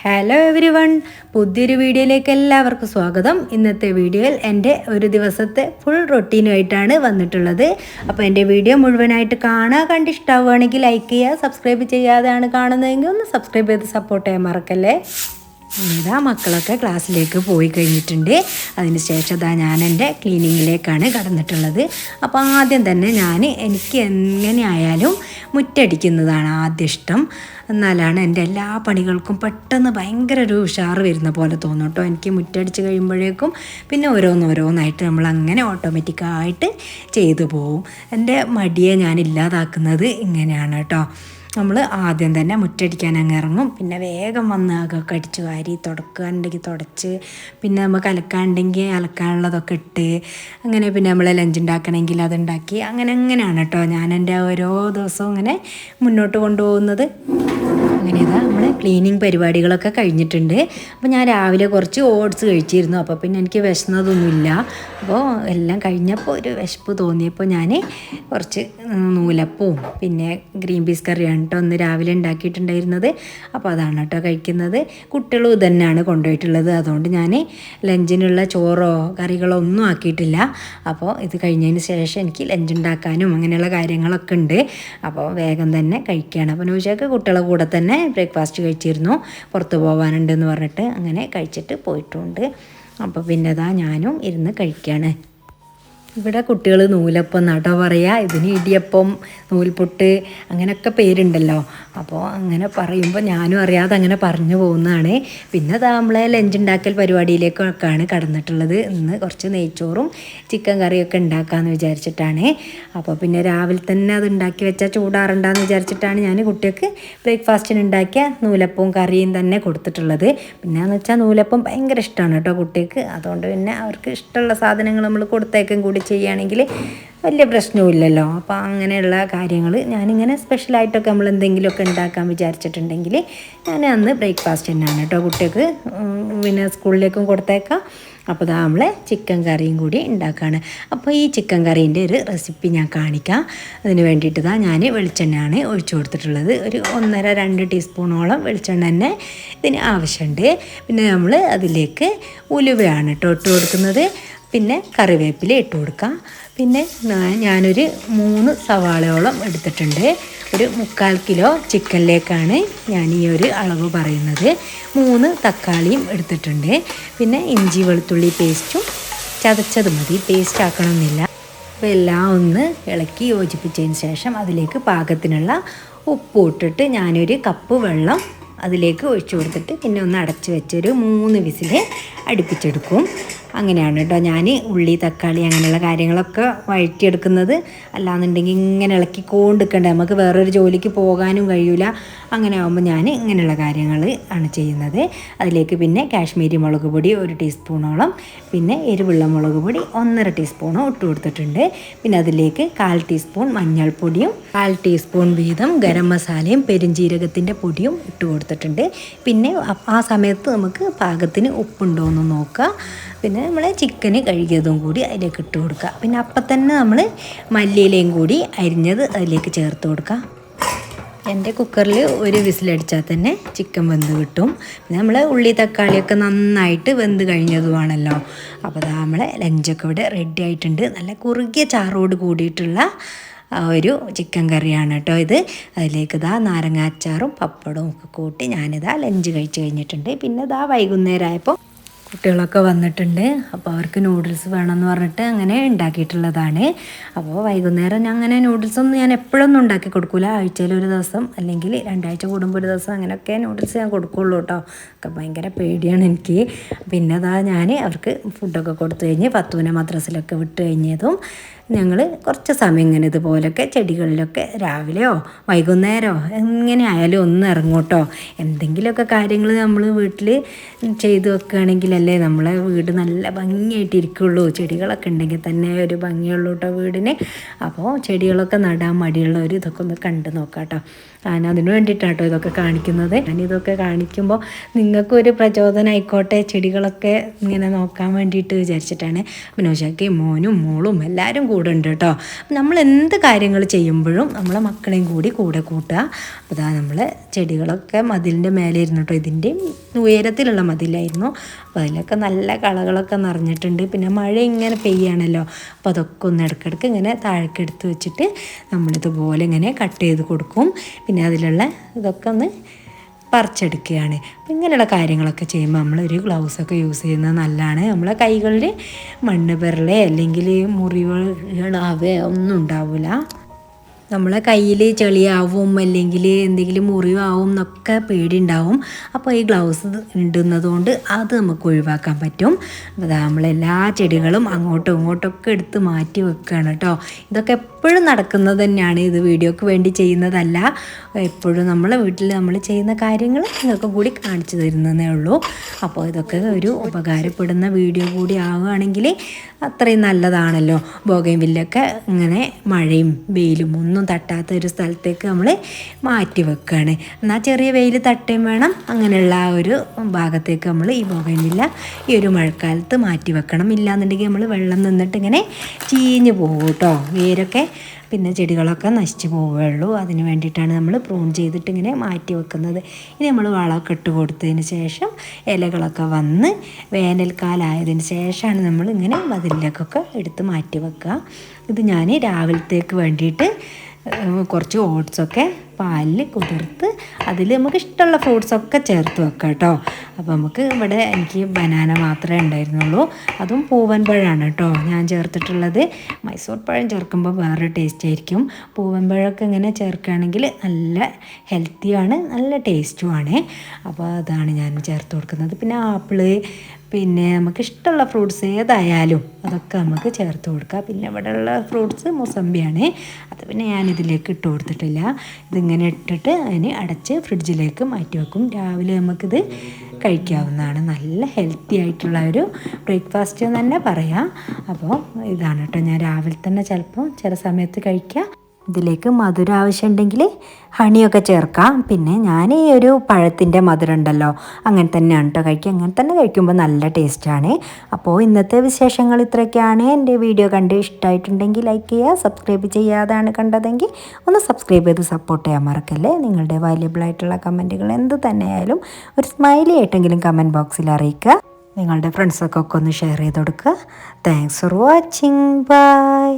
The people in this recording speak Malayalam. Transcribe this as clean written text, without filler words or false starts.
ഹലോ എവരി വൺ, പുതിയൊരു വീഡിയോയിലേക്ക് എല്ലാവർക്കും സ്വാഗതം. ഇന്നത്തെ വീഡിയോയിൽ എൻ്റെ ഒരു ദിവസത്തെ ഫുൾ റൊട്ടീനുമായിട്ടാണ് വന്നിട്ടുള്ളത്. അപ്പോൾ എൻ്റെ വീഡിയോ മുഴുവനായിട്ട് കാണുക, കണ്ടിഷ്ടമാവുകയാണെങ്കിൽ ലൈക്ക് ചെയ്യുക, സബ്സ്ക്രൈബ് ചെയ്യാതെയാണ് കാണുന്നതെങ്കിൽ ഒന്ന് സബ്സ്ക്രൈബ് ചെയ്ത് സപ്പോർട്ട് ചെയ്യാൻ മറക്കല്ലേ. ഇതാ മക്കളൊക്കെ ക്ലാസ്സിലേക്ക് പോയി കഴിഞ്ഞിട്ടുണ്ട്. അതിന് ശേഷം ഞാൻ എൻ്റെ ക്ലീനിങ്ങിലേക്കാണ് കടന്നിട്ടുള്ളത്. അപ്പോൾ ആദ്യം തന്നെ എനിക്ക് എങ്ങനെയായാലും മുറ്റടിക്കുന്നതാണ് ആദ്യം ഇഷ്ടം. എന്നാലാണ് എൻ്റെ എല്ലാ പണികൾക്കും പെട്ടെന്ന് ഭയങ്കര ഒരു ഉഷാറ് വരുന്ന പോലെ തോന്നും കേട്ടോ. എനിക്ക് മുറ്റടിച്ച് കഴിയുമ്പോഴേക്കും പിന്നെ ഓരോന്നോരോന്നായിട്ട് നമ്മൾ അങ്ങനെ ഓട്ടോമാറ്റിക്കായിട്ട് ചെയ്തു പോവും. എൻ്റെ മടിയെ ഞാൻ ഇല്ലാതാക്കുന്നത് ഇങ്ങനെയാണ് കേട്ടോ. നമ്മൾ ആദ്യം തന്നെ മുറ്റടിക്കാൻ അങ്ങ് ഇറങ്ങും. പിന്നെ വേഗം വന്ന് അകൊക്കെ അടിച്ച് വാരി, തുടക്കാനുണ്ടെങ്കിൽ തുടച്ച്, പിന്നെ നമുക്ക് അലക്കാനുണ്ടെങ്കിൽ അലക്കാനുള്ളതൊക്കെ ഇട്ട്, അങ്ങനെ പിന്നെ നമ്മൾ ലഞ്ച് ഉണ്ടാക്കണമെങ്കിൽ അതുണ്ടാക്കി, അങ്ങനെയാണ് കേട്ടോ ഞാൻ എൻ്റെ ഓരോ ദിവസവും ഇങ്ങനെ മുന്നോട്ട് കൊണ്ടുപോകുന്നത്. അങ്ങനെ നമ്മൾ ക്ലീനിങ് പരിപാടികളൊക്കെ കഴിഞ്ഞിട്ടുണ്ട്. അപ്പോൾ ഞാൻ രാവിലെ കുറച്ച് ഓട്സ് കഴിച്ചിരുന്നു. അപ്പോൾ പിന്നെ എനിക്ക് വിശന്നതൊന്നുമില്ല. അപ്പോൾ എല്ലാം കഴിഞ്ഞപ്പോൾ ഒരു വിശപ്പ് തോന്നിയപ്പോൾ ഞാൻ കുറച്ച് നൂലപ്പവും പിന്നെ ഗ്രീൻ പീസ് കറിയാണ് കേട്ടോ ഒന്ന് രാവിലെ ഉണ്ടാക്കിയിട്ടുണ്ടായിരുന്നത്. അപ്പോൾ അതാണ് കേട്ടോ കഴിക്കുന്നത്. കുട്ടികളും ഇതന്നെയാണ് കൊണ്ടുപോയിട്ടുള്ളത്. അതുകൊണ്ട് ഞാൻ ലഞ്ചിനുള്ള ചോറോ കറികളോ ഒന്നും ആക്കിയിട്ടില്ല. അപ്പോൾ ഇത് കഴിഞ്ഞതിന് ശേഷം എനിക്ക് ലഞ്ച് ഉണ്ടാക്കാനും അങ്ങനെയുള്ള കാര്യങ്ങളൊക്കെ ഉണ്ട്. അപ്പോൾ വേഗം തന്നെ കഴിക്കുകയാണ്. അപ്പോൾ നൂഷയ്ക്ക് കുട്ടികളെ കൂടെ തന്നെ ബ്രേക്ക്ഫാസ്റ്റ് കഴിച്ചിരുന്നു. പുറത്ത് പോകാനുണ്ടെന്ന് പറഞ്ഞിട്ട് അങ്ങനെ കഴിച്ചിട്ട് പോയിട്ടുണ്ട്. അപ്പോൾ പിന്നെ ഞാനും ഇരുന്ന് കഴിക്കുകയാണ്. ഇവിടെ കുട്ടികൾ നൂലപ്പം എന്നാട്ടോ പറയുക. ഇതിന് ഇടിയപ്പം, നൂൽപുട്ട് അങ്ങനെയൊക്കെ പേരുണ്ടല്ലോ. അപ്പോൾ അങ്ങനെ പറയുമ്പോൾ ഞാനും അറിയാതെ അങ്ങനെ പറഞ്ഞു പോകുന്നതാണ്. പിന്നെ നമ്മളെ ലഞ്ച് ഉണ്ടാക്കൽ പരിപാടിയിലേക്കൊക്കെയാണ് കടന്നിട്ടുള്ളത്. ഇന്ന് കുറച്ച് നെയ്ച്ചോറും ചിക്കൻ കറിയൊക്കെ ഉണ്ടാക്കാമെന്ന് വിചാരിച്ചിട്ടാണ്. അപ്പോൾ പിന്നെ രാവിലെ തന്നെ അത് ഉണ്ടാക്കി വെച്ചാൽ ചൂടാറണ്ടെന്ന് വിചാരിച്ചിട്ടാണ് ഞാൻ കുട്ടികൾക്ക് ബ്രേക്ക്ഫാസ്റ്റിന് ഉണ്ടാക്കിയ നൂലപ്പവും കറിയും തന്നെ കൊടുത്തിട്ടുള്ളത്. പിന്നെയെന്ന് വെച്ചാൽ നൂലപ്പം ഭയങ്കര ഇഷ്ടമാണ് കേട്ടോ കുട്ടികൾക്ക്. അതുകൊണ്ട് പിന്നെ അവർക്ക് ഇഷ്ടമുള്ള സാധനങ്ങൾ നമ്മൾ കൊടുത്തേക്കും കൂടി ചെയ്യുകയാണെങ്കിൽ വലിയ പ്രശ്നവുമില്ലല്ലോ. അപ്പോൾ അങ്ങനെയുള്ള കാര്യങ്ങൾ ഞാനിങ്ങനെ സ്പെഷ്യലായിട്ടൊക്കെ നമ്മൾ എന്തെങ്കിലുമൊക്കെ ഉണ്ടാക്കാൻ വിചാരിച്ചിട്ടുണ്ടെങ്കിൽ ഞാൻ അന്ന് ബ്രേക്ക്ഫാസ്റ്റ് തന്നെയാണ് കേട്ടോ കുട്ടികൾക്ക് പിന്നെ സ്കൂളിലേക്കും കൊടുത്തേക്കാം. അപ്പോൾ നമ്മൾ ചിക്കൻ കറിയും കൂടി ഉണ്ടാക്കുകയാണ്. അപ്പോൾ ഈ ചിക്കൻ കറീൻ്റെ ഒരു റെസിപ്പി ഞാൻ കാണിക്കാം. അതിന് വേണ്ടിയിട്ട് ഞാൻ വെളിച്ചെണ്ണയാണ് ഒഴിച്ചു കൊടുത്തിട്ടുള്ളത്. ഒരു 1.5-2 ടീസ്പൂണോളം വെളിച്ചെണ്ണ തന്നെ ഇതിന് ആവശ്യമുണ്ട്. പിന്നെ നമ്മൾ അതിലേക്ക് ഉലുവയാണ് കേട്ടോ ഇട്ട് കൊടുക്കുന്നത്. പിന്നെ കറിവേപ്പില ഇട്ട് കൊടുക്കാം. പിന്നെ ഞാനൊരു 3 സവാളയോളം എടുത്തിട്ടുണ്ട്. ഒരു 3/4 കിലോ ചിക്കനിലേക്കാണ് ഞാൻ ഈ ഒരു അളവ് പറയുന്നത്. 3 തക്കാളിയും എടുത്തിട്ടുണ്ട്. പിന്നെ ഇഞ്ചി വെളുത്തുള്ളി പേസ്റ്റും ചതച്ചത് മതി, പേസ്റ്റ് ആക്കണമെന്നില്ല. അപ്പോൾ എല്ലാം ഒന്ന് ഇളക്കി യോജിപ്പിച്ചതിന് ശേഷം അതിലേക്ക് പാകത്തിനുള്ള ഉപ്പ് ഇട്ടിട്ട് ഞാനൊരു കപ്പ് വെള്ളം അതിലേക്ക് ഒഴിച്ചു കൊടുത്തിട്ട് പിന്നെ ഒന്ന് അടച്ച് വെച്ചൊരു 3 വിസിൽ അടുപ്പിച്ചെടുക്കും. അങ്ങനെയാണ് കേട്ടോ ഞാൻ ഉള്ളി തക്കാളി അങ്ങനെയുള്ള കാര്യങ്ങളൊക്കെ വഴറ്റിയെടുക്കുന്നത്. അല്ലാന്നുണ്ടെങ്കിൽ ഇങ്ങനെ ഇളക്കിക്കൊണ്ടിരിക്കണ്ടേ, നമുക്ക് വേറൊരു ജോലിക്ക് പോകാനും കഴിയില്ല. അങ്ങനെ ആകുമ്പോൾ ഞാൻ ഇങ്ങനെയുള്ള കാര്യങ്ങൾ ആണ് ചെയ്യുന്നത്. അതിലേക്ക് പിന്നെ കാശ്മീരി മുളക് പൊടി 1 ടീസ്പൂണോളം, പിന്നെ എരിവുള്ള മുളക് പൊടി 1.5 ടീസ്പൂണോ ഇട്ട് കൊടുത്തിട്ടുണ്ട്. പിന്നെ അതിലേക്ക് 1/4 ടീസ്പൂൺ മഞ്ഞൾപ്പൊടിയും 1/4 ടീസ്പൂൺ വീതം ഗരം മസാലയും പെരുംജീരകത്തിൻ്റെ പൊടിയും ഇട്ട് കൊടുത്തിട്ടുണ്ട്. പിന്നെ ആ സമയത്ത് നമുക്ക് പാകത്തിന് ഉപ്പുണ്ടോ എന്ന് നോക്കുക. പിന്നെ നമ്മൾ ചിക്കന് കഴുകിയതും കൂടി അതിലേക്ക് ഇട്ട് കൊടുക്കുക. പിന്നെ അപ്പം തന്നെ നമ്മൾ മല്ലിയിലയും കൂടി അരിഞ്ഞത് അതിലേക്ക് ചേർത്ത് കൊടുക്കുക. എൻ്റെ കുക്കറിൽ 1 വിസിലടിച്ചാൽ തന്നെ ചിക്കൻ വെന്ത് കിട്ടും. പിന്നെ നമ്മൾ ഉള്ളി തക്കാളിയൊക്കെ നന്നായിട്ട് വെന്ത് കഴിഞ്ഞതുമാണല്ലോ. അപ്പോൾ നമ്മളെ ലഞ്ചൊക്കെ ഇവിടെ റെഡി ആയിട്ടുണ്ട്. നല്ല കുറുകിയ ചാറോട് കൂടിയിട്ടുള്ള ഒരു ചിക്കൻ കറിയാണ് കേട്ടോ ഇത്. അതിലേക്ക് നാരങ്ങ അച്ചാറും പപ്പടവും ഒക്കെ കൂട്ടി ഞാനിതാ ലഞ്ച് കഴിച്ച് കഴിഞ്ഞിട്ടുണ്ട്. പിന്നെ വൈകുന്നേരം ആയപ്പോൾ കുട്ടികളൊക്കെ വന്നിട്ടുണ്ട്. അപ്പോൾ അവർക്ക് നൂഡിൽസ് വേണമെന്ന് പറഞ്ഞിട്ട് അങ്ങനെ ഉണ്ടാക്കിയിട്ടുള്ളതാണ്. അപ്പോൾ വൈകുന്നേരം അങ്ങനെ നൂഡിൽസൊന്നും ഞാൻ എപ്പോഴൊന്നും ഉണ്ടാക്കി കൊടുക്കില്ല. ആഴ്ചയിൽ ഒരു ദിവസം അല്ലെങ്കിൽ 2 ആഴ്ച കൂടുമ്പോൾ ഒരു ദിവസം അങ്ങനെയൊക്കെ നൂഡിൽസ് ഞാൻ കൊടുക്കുള്ളൂ കേട്ടോ. ഒക്കെ ഭയങ്കര പേടിയാണ് എനിക്ക്. പിന്നെ ഞാൻ അവർക്ക് ഫുഡൊക്കെ കൊടുത്തു കഴിഞ്ഞ് പത്തുവിനെ മദ്രസിലൊക്കെ വിട്ട് കഴിഞ്ഞതും ഞങ്ങൾ കുറച്ച് സമയം ഇങ്ങനെ ഇതുപോലൊക്കെ ചെടികളിലൊക്കെ രാവിലെയോ വൈകുന്നേരമോ എങ്ങനെ ആയാലും ഒന്ന് ഇറങ്ങും കേട്ടോ. എന്തെങ്കിലുമൊക്കെ കാര്യങ്ങൾ നമ്മൾ വീട്ടിൽ ചെയ്ത് വെക്കുകയാണെങ്കിലല്ലേ നമ്മളെ വീട് നല്ല ഭംഗിയായിട്ടിരിക്കുള്ളൂ. ചെടികളൊക്കെ ഉണ്ടെങ്കിൽ തന്നെ ഒരു ഭംഗിയുള്ളൂ കേട്ടോ വീടിന്. അപ്പോൾ ചെടികളൊക്കെ നടാൻ മടിയുള്ളവർ ഇതൊക്കെ ഒന്ന് കണ്ടു നോക്കാം കേട്ടോ. ഞാൻ അതിന് വേണ്ടിയിട്ടാട്ടോ ഇതൊക്കെ കാണിക്കുന്നത്. ഞാനിതൊക്കെ കാണിക്കുമ്പോൾ നിങ്ങൾക്കൊരു പ്രചോദനമായിക്കോട്ടെ, ചെടികളൊക്കെ ഇങ്ങനെ നോക്കാൻ വേണ്ടിയിട്ട് വിചാരിച്ചിട്ടാണ്. നൗഷാക്കയും മോനും മോളും എല്ലാവരും കൂടെ ഉണ്ട് കേട്ടോ. നമ്മൾ എന്ത് കാര്യങ്ങൾ ചെയ്യുമ്പോഴും നമ്മളെ മക്കളെയും കൂടി കൂടെ കൂട്ടുക. അപ്പോൾ ഇതാ നമ്മൾ ചെടികളൊക്കെ മതിലിൻ്റെ മേലെ ഇരുന്നു കേട്ടോ. ഇതിൻ്റെയും ഉയരത്തിലുള്ള മതിലായിരുന്നു. അപ്പോൾ അതിലൊക്കെ നല്ല കളകളൊക്കെ നിറഞ്ഞിട്ടുണ്ട്. പിന്നെ മഴ ഇങ്ങനെ പെയ്യാണല്ലോ, അപ്പോൾ അതൊക്കെ ഒന്ന് ഇടയ്ക്കിടയ്ക്ക് ഇങ്ങനെ താഴേക്കെടുത്ത് വെച്ചിട്ട് നമ്മളിതുപോലെ ഇങ്ങനെ കട്ട് ചെയ്ത് കൊടുക്കും. പിന്നെ അതിലുള്ള ഇതൊക്കെ ഒന്ന് പറിച്ചെടുക്കുകയാണ്. അപ്പം ഇങ്ങനെയുള്ള കാര്യങ്ങളൊക്കെ ചെയ്യുമ്പോൾ നമ്മളൊരു ഗ്ലൗസൊക്കെ യൂസ് ചെയ്യുന്നത് നല്ലതാണ്. നമ്മളെ കൈകളിൽ മണ്ണ് പെരളെ അല്ലെങ്കിൽ മുറിവുകളാവേ ഒന്നും ഉണ്ടാവില്ല. നമ്മളെ കയ്യിൽ ചെളിയാവും അല്ലെങ്കിൽ എന്തെങ്കിലും മുറിവാവും എന്നൊക്കെ പേടിയുണ്ടാവും. അപ്പോൾ ഈ ഗ്ലൗസ് ഇടുന്നത് കൊണ്ട് അത് നമുക്ക് ഒഴിവാക്കാൻ പറ്റും. അപ്പോൾ നമ്മളെല്ലാ ചെടികളും അങ്ങോട്ടും ഇങ്ങോട്ടൊക്കെ എടുത്ത് മാറ്റി വെക്കുകയാണ് കേട്ടോ. ഇതൊക്കെ എപ്പോഴും നടക്കുന്നത് തന്നെയാണ്, ഇത് വീഡിയോക്ക് വേണ്ടി ചെയ്യുന്നതല്ല. എപ്പോഴും നമ്മളെ വീട്ടിൽ നമ്മൾ ചെയ്യുന്ന കാര്യങ്ങൾ നിങ്ങൾക്ക് കൂടി കാണിച്ചു തരുന്നതേ ഉള്ളൂ. അപ്പോൾ ഇതൊക്കെ ഒരു ഉപകാരപ്പെടുന്ന വീഡിയോ കൂടി ആവുകയാണെങ്കിൽ അത്രയും നല്ലതാണല്ലോ. ബോഗൻവില്ലൊക്കെ ഇങ്ങനെ മഴയും വെയിലും ഒന്നും തട്ടാത്ത ഒരു സ്ഥലത്തേക്ക് നമ്മൾ മാറ്റി വെക്കുകയാണ്. എന്നാൽ ചെറിയ വെയിൽ തട്ടുകയും വേണം. അങ്ങനെയുള്ള ആ ഒരു ഭാഗത്തേക്ക് നമ്മൾ ഈ ബോഗൻവില്ല ഈ ഒരു മഴക്കാലത്ത് മാറ്റി വെക്കണം. ഇല്ലാന്നുണ്ടെങ്കിൽ നമ്മൾ വെള്ളം നിന്നിട്ട് ഇങ്ങനെ ചീഞ്ഞ് പോകും കേട്ടോ, വേരൊക്കെ. പിന്നെ ചെടികളൊക്കെ നശിച്ച് പോവുകയുള്ളൂ. അതിന് വേണ്ടിയിട്ടാണ് നമ്മൾ പ്രൂൺ ചെയ്തിട്ട് ഇങ്ങനെ മാറ്റി വെക്കുന്നത്. ഇനി നമ്മൾ വളമൊക്കെ ഇട്ട് കൊടുത്തതിന് ശേഷം ഇലകളൊക്കെ വന്ന് വേനൽക്കാലമായതിന് ശേഷമാണ് നമ്മൾ ഇങ്ങനെ മതിലിലേക്കൊക്കെ എടുത്ത് മാറ്റി വെക്കുക. ഇത് ഞാൻ രാവിലത്തേക്ക് വേണ്ടിയിട്ട് കുറച്ച് ഓട്സൊക്കെ പാലിൽ കുതിർത്ത് അതിൽ നമുക്ക് ഇഷ്ടമുള്ള ഫ്രൂട്ട്സൊക്കെ ചേർത്ത് വെക്കാം കേട്ടോ. അപ്പോൾ നമുക്ക് ഇവിടെ എനിക്ക് ബനാന മാത്രമേ ഉണ്ടായിരുന്നുള്ളൂ, അതും പൂവൻ പഴമാണ് കേട്ടോ ഞാൻ ചേർത്തിട്ടുള്ളത്. മൈസൂർ പഴം ചേർക്കുമ്പോൾ വേറെ ടേസ്റ്റ് ആയിരിക്കും. പൂവൻ പഴമൊക്കെ ഇങ്ങനെ ചേർക്കുകയാണെങ്കിൽ നല്ല ഹെൽത്തിയാണ്, നല്ല ടേസ്റ്റുമാണ്. അപ്പോൾ അതാണ് ഞാൻ ചേർത്ത് കൊടുക്കുന്നത്. പിന്നെ ആപ്പിള്, പിന്നെ നമുക്ക് ഇഷ്ടമുള്ള ഫ്രൂട്ട്സ് ഏതായാലും അതൊക്കെ നമുക്ക് ചേർത്ത് കൊടുക്കാം. പിന്നെ ഇവിടെയുള്ള ഫ്രൂട്ട്സ് മുസമ്പിയാണ്, അത് പിന്നെ ഞാനിതിലേക്ക് ഇട്ട് കൊടുത്തിട്ടില്ല. ഇതിങ്ങനെ ഇട്ടിട്ട് അതിന് അടച്ച് ഫ്രിഡ്ജിലേക്ക് മാറ്റി വെക്കും. രാവിലെ നമുക്കിത് കഴിക്കാവുന്നതാണ്. നല്ല ഹെൽത്തി ആയിട്ടുള്ള ഒരു ബ്രേക്ക്ഫാസ്റ്റ് എന്ന് തന്നെ പറയാം. അപ്പോൾ ഇതാണ് കേട്ടോ ഞാൻ രാവിലെ തന്നെ ചിലപ്പോൾ ചില സമയത്ത് കഴിക്കുക. ഇതിലേക്ക് മധുരം ആവശ്യമുണ്ടെങ്കിൽ ഹണിയൊക്കെ ചേർക്കാം. പിന്നെ ഞാൻ ഈ ഒരു പഴത്തിൻ്റെ മധുരം ഉണ്ടല്ലോ അങ്ങനെ തന്നെയാണ് കേട്ടോ കഴിക്കുക. അങ്ങനെ തന്നെ കഴിക്കുമ്പോൾ നല്ല ടേസ്റ്റാണ്. അപ്പോൾ ഇന്നത്തെ വിശേഷങ്ങൾ ഇത്രയൊക്കെയാണ്. എൻ്റെ വീഡിയോ കണ്ട് ഇഷ്ടമായിട്ടുണ്ടെങ്കിൽ ലൈക്ക് ചെയ്യുക. സബ്സ്ക്രൈബ് ചെയ്യാതാണ് കണ്ടതെങ്കിൽ ഒന്ന് സബ്സ്ക്രൈബ് ചെയ്ത് സപ്പോർട്ട് ചെയ്യാൻ മറക്കല്ലേ. നിങ്ങളുടെ വാല്യബിളായിട്ടുള്ള കമൻറ്റുകൾ എന്ത് തന്നെയായാലും ഒരു സ്മൈലി ആയിട്ടെങ്കിലും കമൻറ്റ് ബോക്സിൽ അറിയിക്കുക. നിങ്ങളുടെ ഫ്രണ്ട്സൊക്കെ ഒന്ന് ഷെയർ ചെയ്ത് കൊടുക്കുക. Thanks for watching. ബൈ.